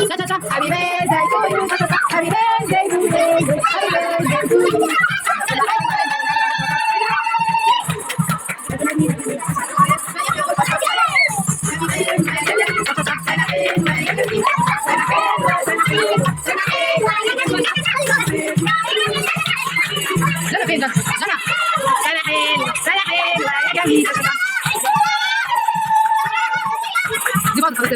Happy birthday to you. Happy birthday to you. Happy birthday to you. Rất là phiền rồi, rất là hên và cái gì đi con thử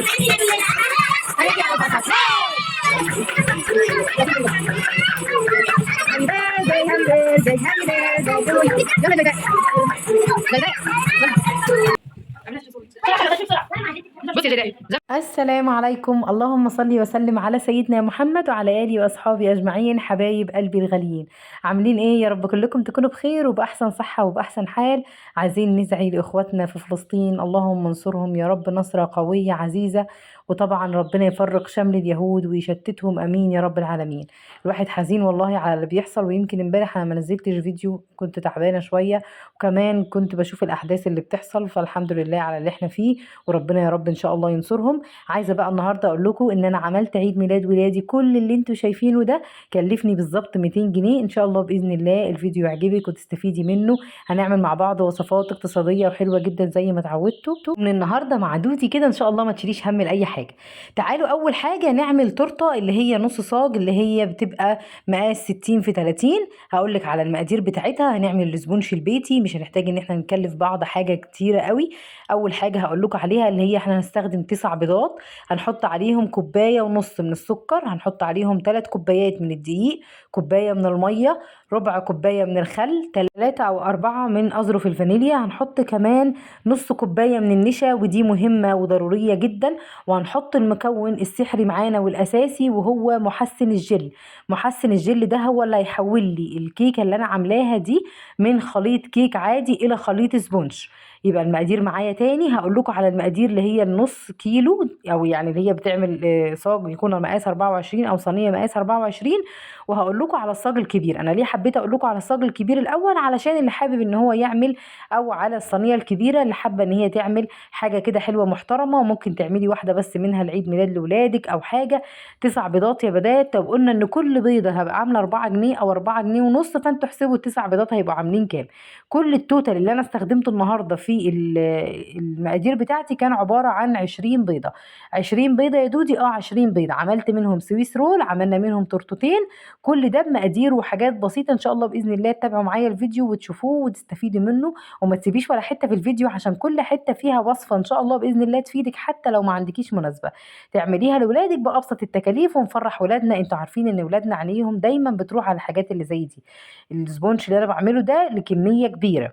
السلام عليكم. اللهم صل وسلم على سيدنا محمد وعلى آله وأصحابه أجمعين. حبايب قلبي الغاليين، عاملين إيه؟ يا رب كلكم تكونوا بخير وبأحسن صحة وبأحسن حال. عايزين ندعي لإخواتنا في فلسطين، اللهم انصرهم يا رب نصرة قوية عزيزة، وطبعا ربنا يفرق شمل اليهود ويشتتهم، امين يا رب العالمين. الواحد حزين والله على اللي بيحصل، ويمكن امبارح انا ما نزلتش فيديو، كنت تعبانه شويه، وكمان كنت بشوف الاحداث اللي بتحصل، فالحمد لله على اللي احنا فيه، وربنا يا رب ان شاء الله ينصرهم. عايزه بقى النهارده اقول لكم ان انا عملت عيد ميلاد ولادي، كل اللي انتوا شايفينه ده كلفني بالظبط 200 جنيه. ان شاء الله باذن الله الفيديو يعجبك وتستفيدي منه. هنعمل مع بعض وصفات اقتصاديه وحلوه جدا زي ما اتعودتوا من النهارده مع دوتي كده، ان شاء الله ما تشيليش هم لاي حاجه. تعالوا اول حاجه نعمل تورته اللي هي نص صاج، اللي هي بتبقى مقاس 60 في 30. هقول لك على المقادير بتاعتها. هنعمل الاسبونش البيتي، مش هنحتاج ان احنا نكلف بعض حاجه كتيره قوي. اول حاجه هقول لكم عليها اللي هي احنا هنستخدم 9 بيضات، هنحط عليهم كوبايه ونص من السكر، هنحط عليهم 3 كوبايات من الدقيق، كوبايه من الميه، ربع كوبايه من الخل، 3 أو 4 من اظرف الفانيليا، هنحط كمان نص كوبايه من النشا ودي مهمه وضروريه جدا، وهنحط المكون السحري معانا والاساسي وهو محسن الجل. محسن الجل ده هو اللي هيحول لي الكيكه اللي انا عاملاها دي من خليط كيك عادي الى خليط سبونج. يبقى المقادير معايا تاني، هقول لكم على المقادير اللي هي النص كيلو، او يعني اللي هي بتعمل صاج يكون مقاس 24 او صينيه مقاس 24، وهقول لكم على الصاج الكبير. انا ليه حبيت اقول لكم على الصاج الكبير الاول؟ علشان اللي حابب ان هو يعمل، او على الصينيه الكبيره اللي حابه ان هي تعمل حاجه كده حلوه محترمه، وممكن تعملي واحده بس منها العيد ميلاد لاولادك او حاجه. 9 بيضات يا بدات. طب قلنا ان كل بيضه هبقى عامله 4 جنيه او 4 جنيه ونص، فانتوا احسبوا ال9 بيضات هيبقوا عاملين كام. كل التوتال اللي انا استخدمته النهارده في المقادير بتاعتي كان عباره عن 20 بيضه. 20 بيضه يا دودي، 20 بيضه. عملت منهم سويس رول، عملنا منهم تورتتين. كل ده بمقادير وحاجات بسيطه. ان شاء الله باذن الله تتابعوا معايا الفيديو وتشوفوه وتستفيدوا منه، وما تسيبيش ولا حته في الفيديو، عشان كل حته فيها وصفه ان شاء الله باذن الله تفيدك، حتى لو ما عندكيش مناسبه تعمليها لاولادك بابسط التكاليف ونفرح ولادنا. انتوا عارفين ان ولادنا عينيهم دايما بتروح على الحاجات اللي زي دي. السبونش اللي انا بعمله ده لكميه كبيره.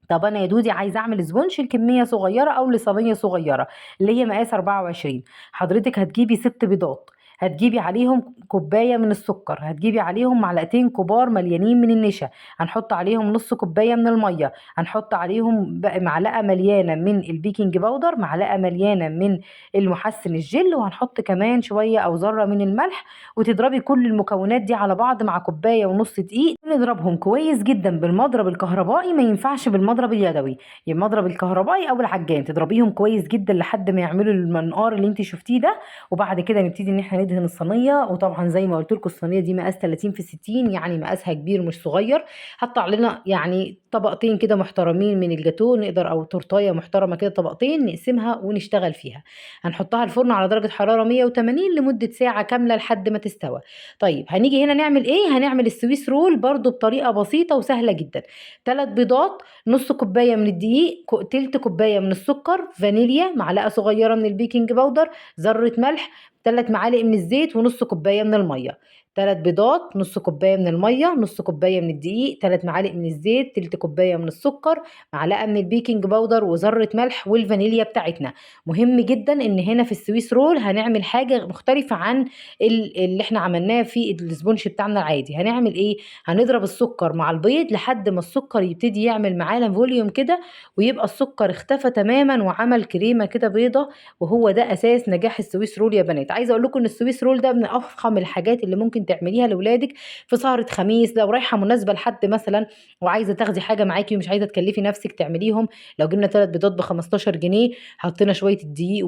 طب انا يا دودي عايزه اعمل سبونش لكميه صغيره او لصينيه صغيره اللي هي مقاس 24. حضرتك هتجيبي 6 بيضات، هتجيبي عليهم كوبايه من السكر، هتجيبي عليهم معلقتين كبار مليانين من النشا، هنحط عليهم نص كوبايه من الميه، هنحط عليهم معلقه مليانه من البيكنج باودر، معلقه مليانه من المحسن الجل، وهنحط كمان شويه او ذره من الملح. وتضربي كل المكونات دي على بعض مع كوبايه ونص دقيق، نضربهم كويس جدا بالمضرب الكهربائي، ما ينفعش بالمضرب اليدوي، المضرب الكهربائي او العجان. تضربيهم كويس جدا لحد ما يعملوا المنقار اللي انت شفتيه ده. وبعد كده نبتدي ان احنا ندهن الصينيه. وطبعا زي ما قلت لكم الصينيه دي مقاس 30 في 60، يعني مقاسها كبير مش صغير. هقطع لنا يعني طبقتين كده محترمين من الجاتو نقدر، او تورتايه محترمه كده طبقتين نقسمها ونشتغل فيها. هنحطها الفرن على درجه حراره 180 لمده ساعه كامله لحد ما تستوى. طيب هنيجي هنا نعمل ايه؟ هنعمل السويس رول برضو بطريقه بسيطه وسهله جدا. 3 بيضات، نص كوبايه من الدقيق، تلت كوبايه من السكر، فانيليا، معلقه صغيره من البيكنج باودر، ذره ملح، 3 معالق من الزيت، ونص كوبايه من الميه. 3 بيضات، نص كوبايه من الميه، نص كوبايه من الدقيق، 3 معالق من الزيت، تلت كوبايه من السكر، معلقه من البيكنج باودر، وذره ملح، والفانيليا بتاعتنا. مهم جدا ان هنا في السويس رول هنعمل حاجه مختلفه عن اللي احنا عملناه في السبونش بتاعنا العادي. هنعمل ايه؟ هنضرب السكر مع البيض لحد ما السكر يبتدي يعمل معانا فوليوم كده، ويبقى السكر اختفى تماما وعمل كريمه كده بيضه. وهو ده اساس نجاح السويس رول يا بنات. عايزه اقول لكم ان السويس رول ده من افخم الحاجات اللي ممكن تعمليها لاولادك في سهره خميس، لو رايحه مناسبه لحد مثلا وعايزه تاخدي حاجه معاكي ومش عايزه تكلفي نفسك تعمليهم. لو جبنا 3 بيضات ب 15 جنيه، حطينا شويه الدقيق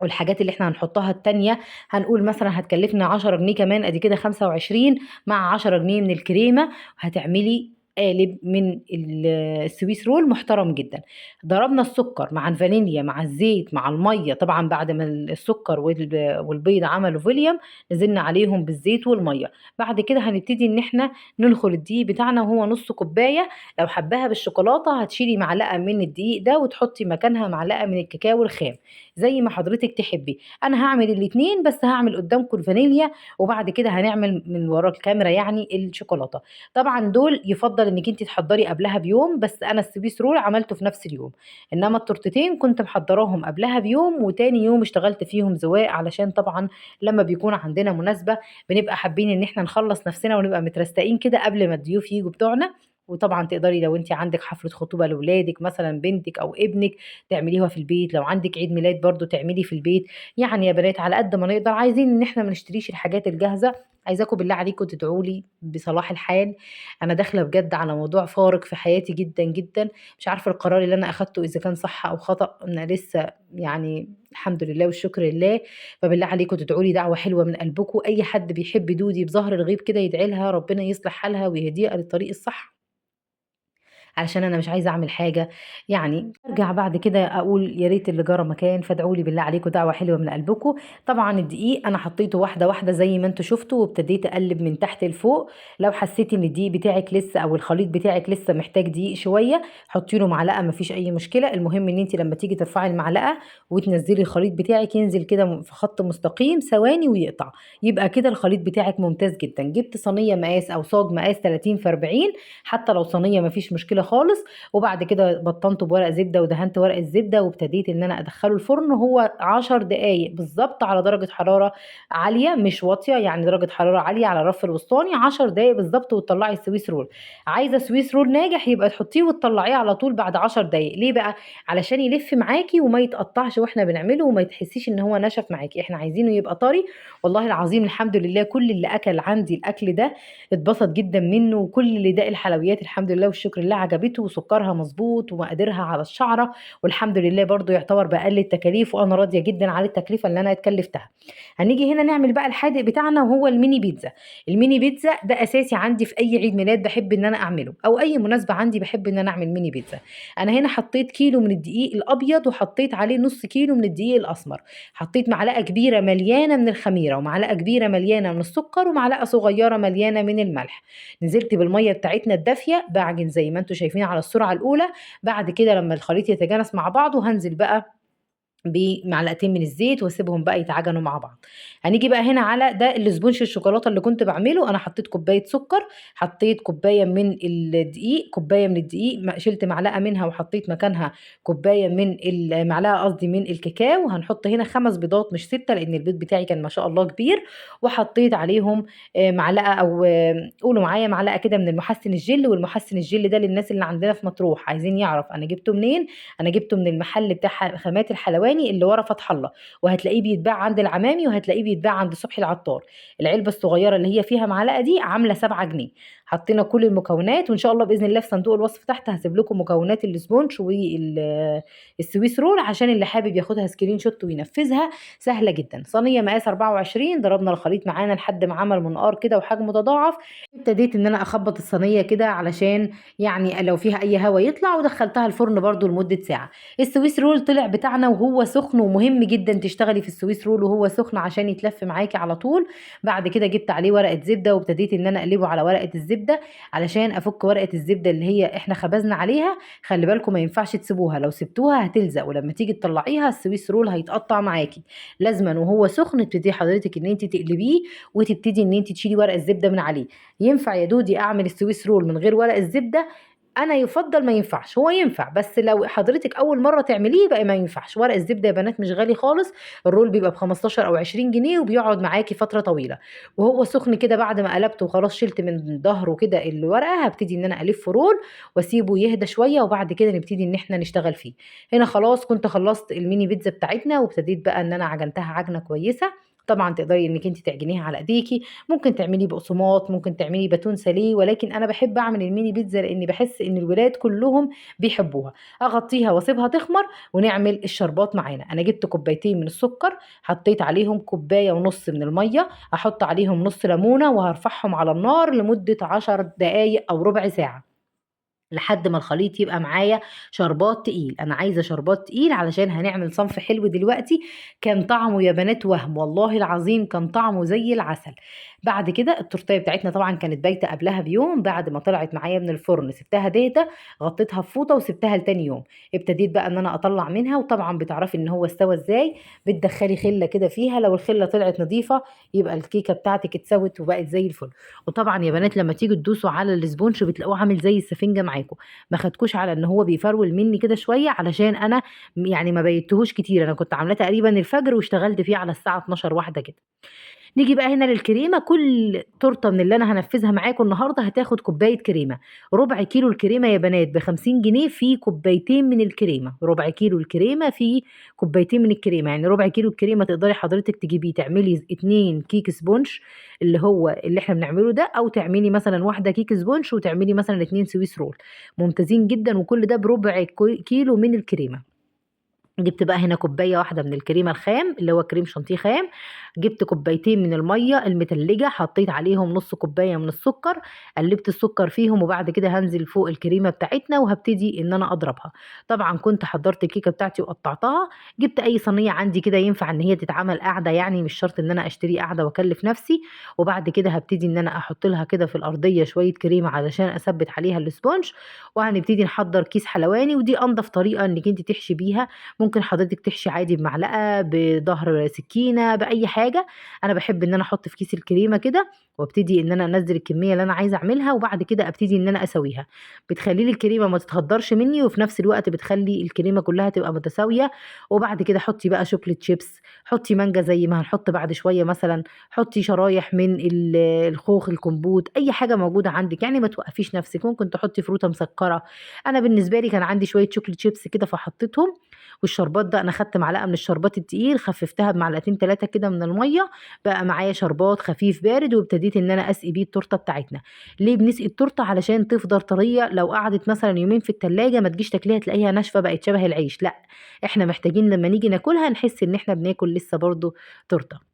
والحاجات اللي إحنا هنحطها التانية هنقول مثلًا هتكلفنا 10 جنيه كمان، أدي كده 25 مع 10 جنيه من الكريمة، هتعملي قالب من السويس رول محترم جدًا. ضربنا السكر مع الفانيليا مع الزيت مع المَيّة، طبعًا بعد ما السكر والبيض عملوا فوليوم نزلنا عليهم بالزيت والمَيّة، بعد كده هنبتدي إن إحنا ننخل الدقيق بتاعنا وهو نُص كوباية، لو حاباها بالشوكولاتة هتشيلي معلقة من الدقيق ده وتحطي مكانها معلقة من الكاكاو الخام، زي ما حضرتِك تحبي. أنا هاعمل الاتنين بس هاعمل قدّامكم الفانيليا وبعد كده هنعمل من ورا الكاميرا يعني الشوكولاتة. طبعًا دول يُفضّل إنِّك أنتِ تحضّري قبلها بيوم، بس أنا السويس رول عملته في نفس اليوم، إنّما التورتتين كنت محضّراهم قبلها بيوم وتاني يوم اشتغلت فيهم زواق، علشان طبعًا لمّا بيكون عندنا مناسبة بنبقى حابين إن إحنا نخلّص نفسنا ونبقى مترستقين كده قبل ما الضيوف ييجوا بتوعنا. وطبعًا تقدري لو أنتِ عندِك حفلة خطوبة لولادِك مثلًا بنتِك أو ابنِك تعمليها في البيت، لو عندِك عيد ميلاد برضه تعملي في البيت. يعني يا بنات على قد ما نقدر عايزين إن إحنا ما نشتريش الحاجات الجاهزة، عايزاكم بالله عليكم تدعوا لي بصلاح الحال. أنا داخلة بجد على موضوع فارق في حياتي جدًا، جدًا، مش عارفة القرار اللي أنا أخدته إذا كان صح أو خطأ، أنا لسه يعني الحمد لله والشكر لله. فبالله عليكم تدعوا لي دعوة حلوة من قلبكم، أي حد بيحب دودي بظهر الغيب كده يدعي لها ربنا يصلح حالها ويهديها للطريق الصح. علشان أنا مش عايزة أعمل حاجة، يعني أرجع بعد كده أقول يا ريت اللي جرى مكان، فادعوا لي بالله عليكم دعوة حلوة من قلبكم. طبعًا الدقيق أنا حطيته واحدة، واحدة زي ما أنتم شُفتوا وابتديت أقلِّب من تحت لفوق، لو حسيتِ إن الدقيق بتاعِك لسه أو الخليط بتاعِك لسه محتاج دقيق شوية، حطّي له معلقة ما فيش أي مشكلة، المهم إن أنتِ لمّا تيجي ترفعي المعلقة وتنزّلي الخليط بتاعِك ينزل كده في خط مستقيم ثواني ويقطع، يبقى كده الخليط بتاعِك ممتاز جدًا. جِبت صينية مقاس أو صاج مقاس 30 في 40 حتى لو صينية ما فيش مشكلة خالص، وبعد كده بطّنته بورق زبدة ودهنت ورق الزبدة وابتديت إن أنا أدخّله الفرن وهو 10 دقايق بالضبط على درجة حرارة عالية مش واطية، يعني درجة حرارة عالية على الرف الوسطاني 10 دقايق بالضبط وتطلّعي السويس رول. عايزة سويس رول ناجح يبقى تحطّيه وتطلّعيه على طول بعد 10 دقايق، ليه بقى؟ علشان يلِف معاكِ وما يتقطّعش وإحنا بنعمله وما تحسّيش إن هو نشف معاكِ، إحنا عايزينه يبقى طري. والله العظيم الحمد لله كل اللي أكل عندي الأكل ده اتبسط جدًا منّه، وكل اللي داق الحلويات الحمد لله والشكر لله عجبته وسُكّرها مضبوط ومقاديرها على الشعرة، والحمد لله برضه يعتبر بأقل التكاليف وأنا راضية جدًا عن التكلفة اللي أنا اتكلّفتها. هنيجي هنا نعمل بقى الحادق بتاعنا وهو الميني بيتزا. الميني بيتزا ده أساسي عندي في أي عيد ميلاد باحب إن أنا أعمله، أو أي مناسبة عندي باحب إن أنا أعمل ميني بيتزا. أنا هنا حطيت كيلو من الدقيق الأبيض وحطيت عليه نُص كيلو من الدقيق الأسمر، حطيت معلقة كبيرة مليانة من الخميرة ومعلقة كبيرة مليانة من السكر ومعلقة صغيرة مليانة من الملح. نزلت بالمَيّة بتاعتنا الدافية باعجن زي ما أنتم شايفين على السرعة الأولى، بعد كده لمّا الخليط يتجانس مع بعضه هانزل بقى بمعلقتين من الزيت واسيبهم بقى يتعجنوا مع بعض. هنيجي بقى هنا على ده السبونش الشوكولاتة اللي كنت باعمله، أنا حطيت كوباية سكر، حطيت كوباية من الدقيق، كوباية من الدقيق شِلت معلقة منها وحطيت مكانها كوباية من معلقة قصدي من الكاكاو، هنحط هنا 5 بيضات مش 6 لإن البيض بتاعي كان ما شاء الله كبير، وحطيت عليهم معلقة أو قولوا معايا معلقة كده من المحسن الجِل، والمحسن الجِل ده للناس اللي عندنا في مطروح عايزين يعرف أنا جِبته منين، أنا جِبته من المحل بتاع خامات الحلواني اللي ورا فتح الله، وهتلاقيه بيتباع عند العمامي وهتلاقيه بيتباع عند صبحي العطار. العلبة الصغيرة اللي هي فيها معلقة دي عاملة 7 جنيه. حطينا كل المكونات وإن شاء الله بإذن الله في صندوق الوصف تحت هاسيب لكم مكونات السبونج السويس رول عشان اللي حابب ياخدها سكرين شوت وينفذها سهلة جدًا. صينية مقاس 24 ضربنا الخليط معانا لحد ما عمل منقار كده وحجمه تضاعف، ابتديت إن أنا أخبّط الصينية كده علشان يعني لو فيها أي هوا يطلع ودخّلتها الفرن برضه لمدة ساعة. السويس رول طلع بتاعنا وهو سخن ومهم جدًا تشتغلي في السويس رول وهو سخن عشان يتلف معاكِ على طول. بعد كده جِبت عليه ورقة زبدة وابتديت إن أنا أقلبه على ورقة الزبدة علشان أفُك ورقة الزبدة اللي هي إحنا خبزنا عليها. خلّي بالكم ما ينفعش تسيبوها، لو سبتوها هتلزق ولمّا تيجي تطلّعيها السويس رول هيتقطّع معاكِ. لازمًا وهو سخن تبتدي حضرتِك إن أنتِ تقلبيه وتبتدي إن أنتِ تشيلي ورق الزبدة من عليه. ينفع يا دودي أعمل السويس رول من غير ورق الزبدة؟ أنا يُفضّل ما ينفعش، هو ينفع بس لو حضرتِك أول مرّة تعمليه يبقى ما ينفعش. ورق الزبدة يا بنات مش غالي خالص، الرول بيبقى ب15 أو 20 جنيه وبيقعد معاكِ فترة طويلة. وهو سُخن كده بعد ما قلبته وخلاص شِلت من ضهره كده الورقة، هابتدي إن أنا ألفّه رول واسيبه يهدى شوية وبعد كده نبتدي إن إحنا نشتغل فيه. هنا خلاص كنت خلّصت الميني بيتزا بتاعتنا وابتديت بقى إن أنا عجنتها عجنة كويسة. طبعا تقدري انك انت تعجنيها على ايديكي، ممكن تعملي بقسماط، ممكن تعملي باتون ساليه، ولكن انا بحب اعمل الميني بيتزا لاني بحس ان الولاد كلهم بيحبوها. اغطيها واسيبها تخمر ونعمل الشربات معانا. انا جبت كوبايتين من السكر، حطيت عليهم كوبايه ونص من الميه، احط عليهم نص ليمونه وهرفعهم على النار لمده 10 دقايق او ربع ساعه لحد ما الخليط يبقى معايا شربات تقيل. انا عايزه شربات تقيل علشان هنعمل صنف حلو دلوقتي. كان طعمه يا بنات وهم، والله العظيم كان طعمه زي العسل. بعد كده التورتيه بتاعتنا طبعا كانت بايته قبلها بيوم، بعد ما طلعت معايا من الفرن سبتها ديتا، غطيتها بفوطه وسبتها لتاني يوم. ابتديت بقى ان انا اطلع منها، وطبعا بتعرفي ان هو استوى ازاي. بتدخلي خله كده فيها، لو الخله طلعت نظيفه يبقى الكيكه بتاعتك اتسوت وبقت زي الفل. وطبعا يا بنات لما تيجوا تدوسوا على الاسبونج بتلاقوه عامل زي السفنجه معاكم. ما خدكوش على ان هو بيفرول مني كده شويه، علشان انا يعني ما بيتهوش كتير. انا كنت عاملاه تقريبا الفجر واشتغلت فيه على الساعه 12 واحده كده. نيجي بقى هنا للكريمه. كل تورته من اللي انا هنفذها معاكم النهارده هتاخد كوبايه كريمه. ربع كيلو الكريمه يا بنات ب 50 جنيه، في كوبايتين من الكريمه. ربع كيلو الكريمه في كوبايتين من الكريمه، يعني ربع كيلو الكريمه تقدري حضرتك تجيبيه تعملي 2 كيك سبونج اللي هو اللي احنا بنعمله ده، او تعملي مثلا واحده كيك سبونج وتعملي مثلا 2 سويس رول ممتازين جدا. وكل ده بربع كيلو من الكريمه. جبت بقى هنا كوبايه واحده من الكريمه الخام اللي هو كريم شانتيه خام. جبت كوبايتين من الميه المتلجه، حطيت عليهم نص كوبايه من السكر. قلبت السكر فيهم، وبعد كده هنزل فوق الكريمه بتاعتنا وهبتدي ان انا اضربها. طبعا كنت حضرت الكيكه بتاعتي وقطعتها. جبت اي صينيه عندي كده ينفع ان هي تتعمل قاعده، يعني مش شرط ان انا اشتري قاعده واكلف نفسي. وبعد كده هبتدي ان انا احط لها كده في الارضيه شويه كريمه علشان اثبت عليها السبونج. وهنبتدي نحضر كيس حلواني، ودي انضف طريقه انك انت تحشي بيها. ممكن حضرتك تحشي عادي بمعلقه، بظهر سكينه، باي حاجه. انا بحب ان انا احط في كيس الكريمه كده، وابتدي ان انا انزل الكميه اللي انا عايزه اعملها، وبعد كده ابتدي ان انا اسويها. بتخلي لي الكريمه ما تتهدرش مني، وفي نفس الوقت بتخلي الكريمه كلها تبقى متساويه. وبعد كده حطي بقى شوكليت شيبس، حطي مانجا زي ما هنحط بعد شويه مثلا، حطي شرايح من الخوخ، الكمبوت، اي حاجه موجوده عندك، يعني ما توقفيش نفسك. ممكن تحطي فروته مسكره. انا بالنسبه لي كان عندي شويه شوكليت شيبس كده فحطيتهم. والشربات ده انا خدت معلقه من الشربات التقيل، خففتها بمعلقتين ثلاثه كده من الميه، بقى معايا شربات خفيف بارد. وابتديت ان انا اسقي بيه التورته بتاعتنا. ليه بنسقي التورته؟ علشان تفضل طريه. لو قعدت مثلا يومين في التلاجة ما تجيش تاكليها تلاقيها ناشفه بقت شبه العيش، لا، احنا محتاجين لما نيجي ناكلها نحس ان احنا بناكل لسه برضو تورته.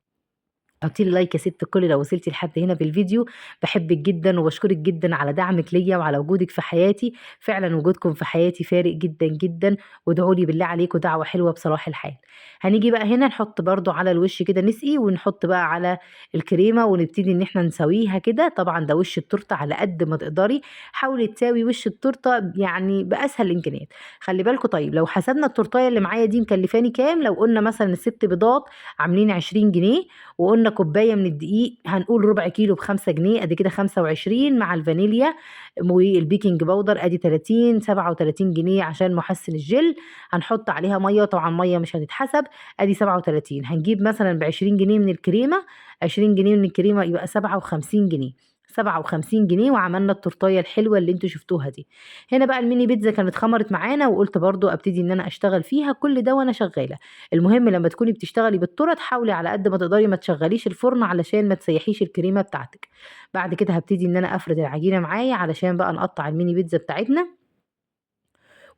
حطي لي لايك يا ست الكل لو وصلتي لحد هنا في الفيديو. بحبك جدا وبشكرك جدا على دعمك ليا وعلى وجودك في حياتي. فعلا وجودكم في حياتي فارق جدا جدا. وادعوا لي بالله عليكم دعوة حلوة بصراحة الحال. هنيجي بقى هنا نحط برضو على الوش كده نسقي، ونحط بقى على الكريمة ونبتدي ان احنا نسويها كده. طبعا ده وش التورته على قد ما تقدري. حاولي تساوي وش التورته يعني باسهل الامكانيات. خلي بالكم، طيب لو حسبنا التورتايه اللي معايا دي مكلفاني كام، لو قلنا مثلا الست بيضات عاملين 20 جنيه، وقلنا كوبايه من الدقيق هنقول ربع كيلو ب5 جنيه، ادي كده 25 مع الفانيليا والبيكنج باودر ادي 30، 37 جنيه عشان محسن الجل. هنحط عليها ميه، طبعا ميه مش هتتحسب، ادي 37. هنجيب مثلا ب 20 جنيه من الكريمه، 20 جنيه من الكريمه يبقى 57 جنيه. 57 جنيه وعملنا التورتايه الحلوه اللي انتوا شفتوها دي. هنا بقى الميني بيتزا كانت خمرت معانا، وقلت برضو ابتدي ان انا اشتغل فيها كل ده وانا شغاله. المهم لما تكوني بتشتغلي بالتورت حاولي على قد ما تقدري ما تشغليش الفرن علشان ما تسيحيش الكريمه بتاعتك. بعد كده هبتدي ان انا افرد العجينه معايا علشان بقى نقطع الميني بيتزا بتاعتنا.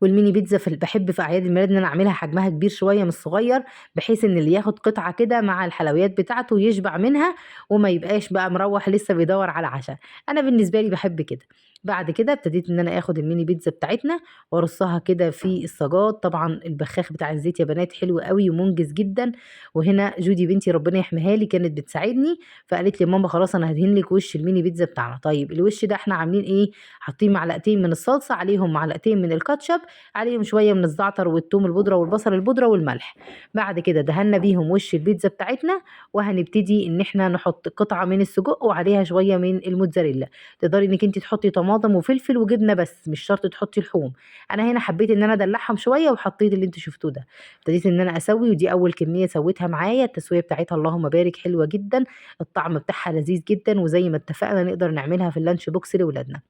والميني بيتزا بحب في اعياد الميلاد ان انا اعملها حجمها كبير شويه مش صغير، بحيث ان اللي ياخد قطعه كده مع الحلويات بتاعته يشبع منها، وما يبقاش بقى مروح لسه بيدور على عشاء. انا بالنسبه لي بحب كده. بعد كده ابتديت ان انا اخد الميني بيتزا بتاعتنا وارصها كده في الصاجات. طبعا البخاخ بتاع الزيت يا بنات حلو قوي ومنجز جدا. وهنا جودي بنتي ربنا يحميها لي كانت بتساعدني، فقالت لي ماما خلاص انا هدهن لك وش الميني بيتزا بتاعنا. طيب الوش ده احنا عاملين ايه؟ حاطين معلقتين من الصلصه، عليهم معلقتين من الكاتشب، عليهم شويه من الزعتر والثوم البودره والبصل البودره والملح. بعد كده دهنا بيهم وش البيتزا بتاعتنا. وهنبتدي ان احنا نحط قطعه من السجق وعليها شويه من الموتزاريلا. تقدري انك انت تحطي طماطم وفلفل وجبنه بس مش شرط تحطي لحوم. انا هنا حبيت ان انا ادلعهم شويه وحطيت اللي انتوا شفتوه ده. ابتديت ان انا اسوي، ودي اول كميه سويتها معايا. التسويه بتاعتها اللهم بارك حلوه جدا. الطعم بتاعها لذيذ جدا، وزي ما اتفقنا نقدر نعملها في اللانش بوكس لاولادنا.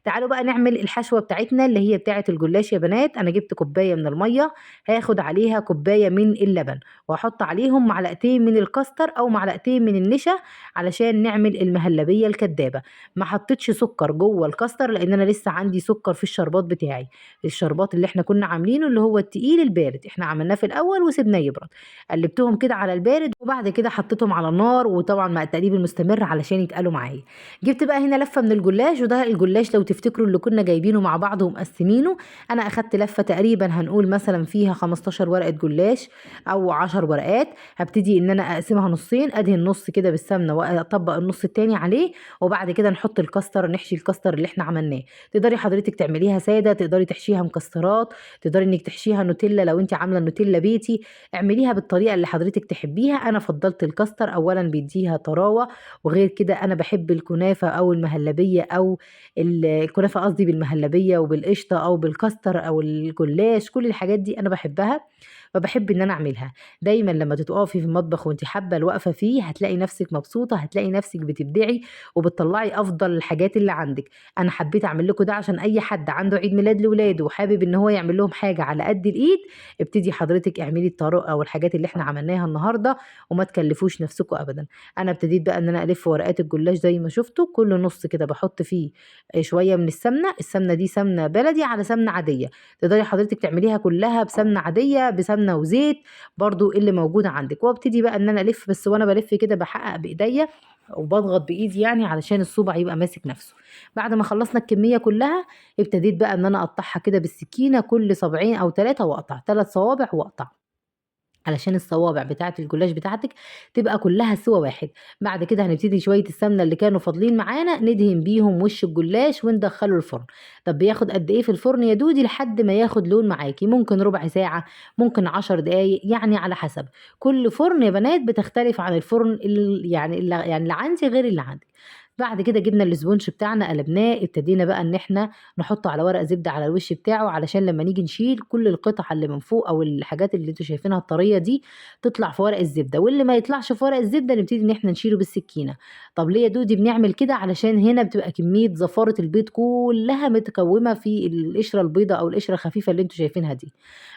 تعالوا بقى نعمل الحشوة بتاعتنا اللي هي بتاعة الجلاش يا بنات. أنا جبت كوباية من المَيّة، هاخد عليها كوباية من اللبن، وهاحط عليهم معلقتين من الكاستر أو معلقتين من النشا علشان نعمل المهلبية الكدابة. ما حطيتش سكر جوه الكاستر لأن أنا لسه عندي سكر في الشربات بتاعي، الشربات اللي إحنا كنا عاملينه اللي هو التقيل البارد، إحنا عملناه في الأول وسيبناه يبرد، قلبتهم كده على البارد وبعد كده حطيتهم على النار، وطبعًا مع التقليب المستمر علشان يتقلوا معايا. جبت بقى هنا لفة من الجلاش، وده الجلاش لو تفتكروا اللي كنا جايبينه مع بعض ومقسمينه، أنا أخدت لفة تقريبًا هنقول مثلًا فيها 15 ورقة جلاش أو 10 ورقات، هابتدي إن أنا أقسمها نصين، أدهن نص كده بالسمنة وأطبق النص التاني عليه، وبعد كده نحط الكاستر، نحشي الكاستر اللي إحنا عملناه. تقدري حضرتك تعمليها سادة، تقدري تحشيها مكسرات، تقدري إنِك تحشيها نوتيلا لو أنتِ عاملة النوتيلا بيتي، اعمليها بالطريقة اللي حضرتك تحبيها. أنا فضلت الكاستر، أولًا بيديها طراوة، وغير كده أنا باحب الكنافة أو المهلبية أو الكنافة قصدي بالمهلبية وبالقشطة أو بالكاستر أو الجلاش، كل الحاجات دي أنا باحبها، فباحب إن أنا أعملها. دايمًا لمّا تقفي في المطبخ وأنتِ حابة الوقفة فيه هتلاقي نفسِك مبسوطة، هتلاقي نفسِك بتبدعي وبتطلّعي أفضل الحاجات اللي عندِك. أنا حبيت أعمل لكم ده عشان أي حد عنده عيد ميلاد لولاده وحابب إن هو يعمل لهم حاجة على قد الإيد، ابتدي حضرتك اعملي الطريقة والحاجات اللي إحنا عملناها النهارده وما تكلفوش نفسكم أبدًا. أنا ابتديت بقى إن أنا ألِف ورقات الجلاش زي ما شُفتوا، كل نُص كده باحط فيه شوية من السمنة، السمنة دي سمنة بلدي على سمنة عادية، تقدري حضرتِك تعمليها كلّها بسمنة عادية، بسمنة وزيت، برضه اللي موجود عندِك، وابتدي بقى إن أنا ألِف، بس وأنا بالِف كده باحقق بإيديّا وباضغط بإيدي يعني علشان الصُبع يبقى ماسك نَفْسه. بعد ما خلّصنا الكمية كلّها، ابتديت بقى إن أنا أقطّعها كده بالسكينة كل صابعين أو 3 وأقطع، 3 صوابع وأقطع. علشان الصوابع بتاعة الجلاش بتاعتِك تبقى كلّها سِوَى واحد. بعد كده هنبتدي شوية السمنة اللي كانوا فاضلين معانا ندهن بيهم وش الجلاش وندخّله الفرن. طب بياخد قد إيه في الفرن يا دودي؟ لحد ما ياخد لون معاكِ، ممكن ربع ساعة، ممكن 10 دقايق، يعني على حسب. كل فرن يا بنات بتختلف عن الفرن يعني اللي عندي غير اللي عندِك. بعد كده جبنا الإسبونج بتاعنا قلبناه، ابتدينا بقى إن إحنا نحطه على ورق زبدة على الوش بتاعه علشان لمّا نيجي نشيل كل القطع اللي من فوق أو الحاجات اللي أنتم شايفينها الطرية دي تطلع في ورق الزبدة، واللي ما يطلعش في ورق الزبدة نبتدي إن إحنا نشيله بالسكينة. طب ليه يا دودي بنعمل كده؟ علشان هنا بتبقى كمية زفارة البيض كلها متكومة في القشرة البيضا أو القشرة الخفيفة اللي أنتم شايفينها دي.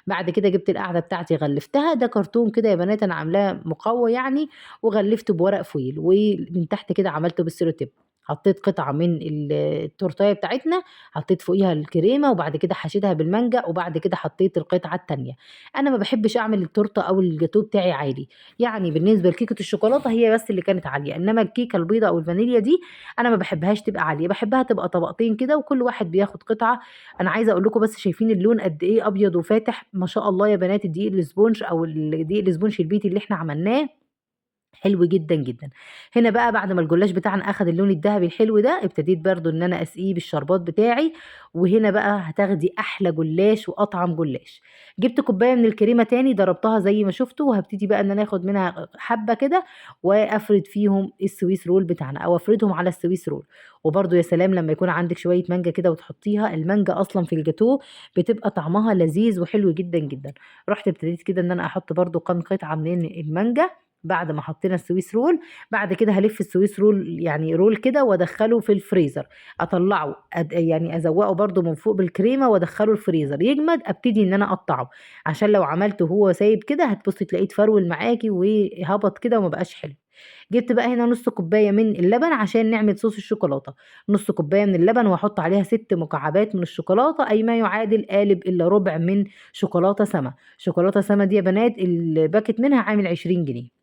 بعد كده جبت القاعدة بتاعتي غلفتها، ده كرتون كده يا بنات أنا عاملاه مقوى يعني، وغلفته بورق فويل، ومن تحت كده عملته بالسيلوتيب. حطيت قطعة من التورتاية بتاعتنا، حطيت فوقيها الكريمة وبعد كده حشيتها بالمانجا وبعد كده حطيت القطعة التانية. أنا ما باحبش أعمل التورتة أو الجاتوه بتاعي عالي، يعني بالنسبة لكيكة الشوكولاتة هي بس اللي كانت عالية، إنما الكيكة البيضا أو الفانيليا دي أنا ما باحبهاش تبقى عالية، باحبها تبقى طبقتين كده وكل واحد بياخد قطعة. أنا عايزة أقول لكم بس شايفين اللون قد إيه أبيض وفاتح، ما شاء الله يا بنات الدقيق الإسبونج أو الدقيق الإسبونج البيتي اللي إحنا عملناه حلو جدًا، جدًا. هنا بقى بعد ما الجلاش بتاعنا أخد اللون الدهبي الحلو ده، ابتديت برضه إن أنا أسقيه بالشربات بتاعي، وهنا بقى هتاخدي أحلى جلاش وأطعم جلاش. جبت كوباية من الكريمة تاني ضربتها زي ما شُفتوا، وهابتدي بقى إن أنا آخد منها حبة كده وأفرد فيهم السويس رول بتاعنا، أو أفردهم على السويس رول. وبرضه يا سلام لمّا يكون عندِك شوية مانجا كده وتحطيها، المانجا أصلًا في الجاتوه بتبقى طعمها لذيذ وحلو جدًا، جدًا. رُحت ابتديت كده إن أنا أحط برضه كام قطعة من المانجا بعد ما حطينا السويس رول. بعد كده هالِف السويس رول يعني رول كده وأدخّله في الفريزر، أطلّعه يعني أزوّقه برضه من فوق بالكريمة وأدخّله الفريزر يجمد، أبتدي إن أنا أقطّعه، عشان لو عملته وهو سايب كده هتبُصّي تلاقيه اتفرول معاكِ وهبط كده وما بقاش حلو. جِبت بقى هنا نُص كوباية من اللبن عشان نعمل صوص الشوكولاتة، نُص كوباية من اللبن وأحط عليها 6 مكعبات من الشوكولاتة، أي ما يعادل قالب إلا ربع من شوكولاتة سما. شوكولاتة سما دي يا بنات الباكيت منها عامل 20 جنيه.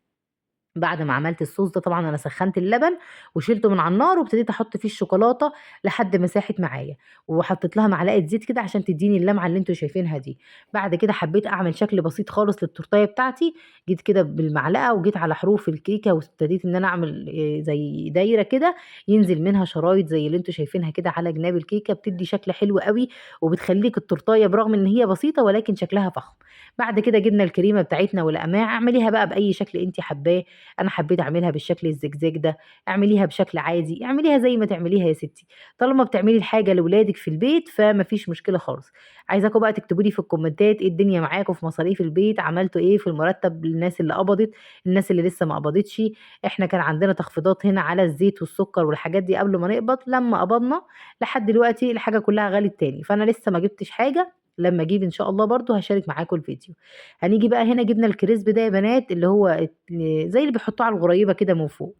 بعد ما عملت الصوص ده طبعًا أنا سخّنت اللبن وشيلته من على النار وابتديت أحط فيه الشوكولاتة لحد ما ساحت معايا، وحطيت لها معلقة زيت كده عشان تدّيني اللمعة اللي أنتم شايفينها دي. بعد كده حبيت أعمل شكل بسيط خالص للتورتاية بتاعتي، جيت كده بالمعلقة وجيت على حروف الكيكة وابتديت إن أنا أعمل زي دايرة كده ينزل منها شرايط زي اللي أنتم شايفينها كده على جناب الكيكة، بتدّي شكل حلو أوي وبتخلّيك التورتاية برغم إن هي بسيطة ولكن شكلها فخم. بعد كده جبنا الكريمة بتاعتنا والقماع، اعمليها بقى بأي شكل أنتِ حاباه، أنا حبيت أعملها بالشكل الزجزاج ده، اعمليها بشكل عادي، اعمليها زي ما تعمليها يا ستي، طالما بتعملي الحاجة لولادِك في البيت فما فيش مشكلة خالص. عايزاكم بقى تكتبوا لي في الكومنتات إيه الدنيا معاكم في مصاريف البيت، عملتوا إيه في المرتب للناس اللي قبضت، الناس اللي لسه ما قبضتش. إحنا كان عندنا تخفيضات هنا على الزيت والسكر والحاجات دي قبل ما نقبض، لمّا قبضنا لحد دلوقتي الحاجة كلها غلت تاني، فأنا لسه ما جبتش حاجة، لمّا أجيب إن شاء الله برضه هاشارك معاكم الفيديو. هنيجي بقى هنا جبنا الكريسب ده يا بنات اللي هو زي اللي بيحطوه على الغريبة كده من فوق،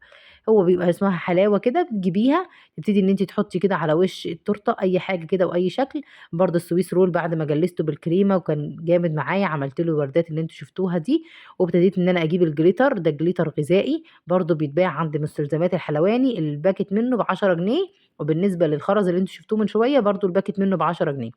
هو بيبقى اسمها حلاوة كده بتجيبيها تبتدي إن أنتِ تحطي كده على وش التورتة أي حاجة كده وأي شكل، برضه السويس رول بعد ما جلّسته بالكريمة وكان جامد معايا عملت له الوردات اللي أنتم شفتوها دي، وابتديت إن أنا أجيب الجليتر، ده جليتر غذائي برضه بيتباع عند مستلزمات الحلواني، الباكيت منه ب10 جنيه، وبالنسبة للخرز اللي أنتم شفتوه من شوية برضه الباكيت منه ب10 جنيه.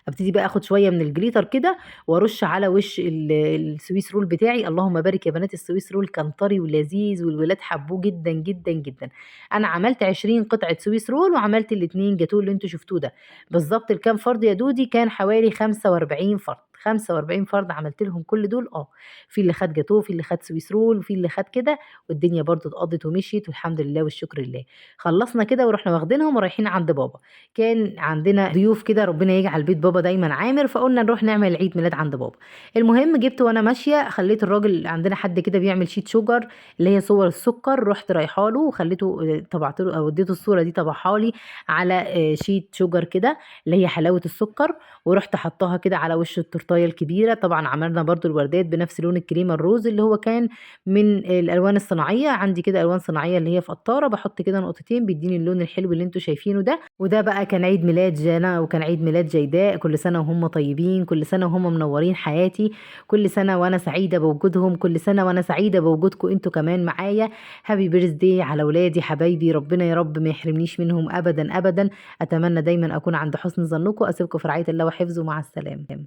ابتدي بقى آخد شوية من الجليتر كده وأرُش على وش السويس رول بتاعي، اللهم بارك يا بنات السويس رول كان طري ولذيذ والولاد حبوه جدًا، جدًا، جدًا. أنا عملت 20 قطعة سويس رول وعملت ال2 جاتوه اللي أنتم شفتوه ده، بالضبط لكام فرد يا دودي؟ كان حوالي 45 فرد، 45 فرد عملت لهم كل دول في اللي خد جاتوه، في اللي خد سويس رول، وفي اللي خد كده، والدنيا برضه اتقضت ومشيت والحمد لله والشكر لله. خلّصنا كده ورُحنا واخدينهم ورايحين عند بابا. كان عندنا ضيوف كده ربنا يجعل بيت بابا دايمًا عامر، فقُلنا نروح نعمل عيد ميلاد عند بابا. المهم جِبت وأنا ماشية خلّيت الراجل عندنا حد كده بيعمل sheet sugar اللي هي صور السُكّر، رُحت رايحة له وخلّيته طبعت له أو ادّيته الصورة دي طبعها لي على sheet sugar كده اللي هي حلاوة السُكّر، ورُحت حاطّاها كده على وش التورتاية الكبيرة، طبعًا عملنا برضه الوردات بنفس لون الكريمة الروز اللي هو كان من الألوان الصناعية، عندي كده ألوان صناعية اللي هي في قطّارة باحط كده نقطتين بيدّيني اللون الحلو اللي أنتم شايفينه ده. وده بقى كان عيد ميلاد جانا وكان عيد ميلاد جيداء، كل سنة وهُم طيبين، كل سنة وهُم منورين حياتي، كل سنة وأنا سعيدة بوجودهم، كل سنة وأنا سعيدة بوجودكم أنتم كمان معايا. happy birthday على ولادي حبايبي، ربنا يا رب ما يحرمنيش منهم أبدًا، أبدًا. أتمنى دايمًا أكون عند حسن ظنكم، أسيبكم في رعاية الله وحفظه، مع السلامة.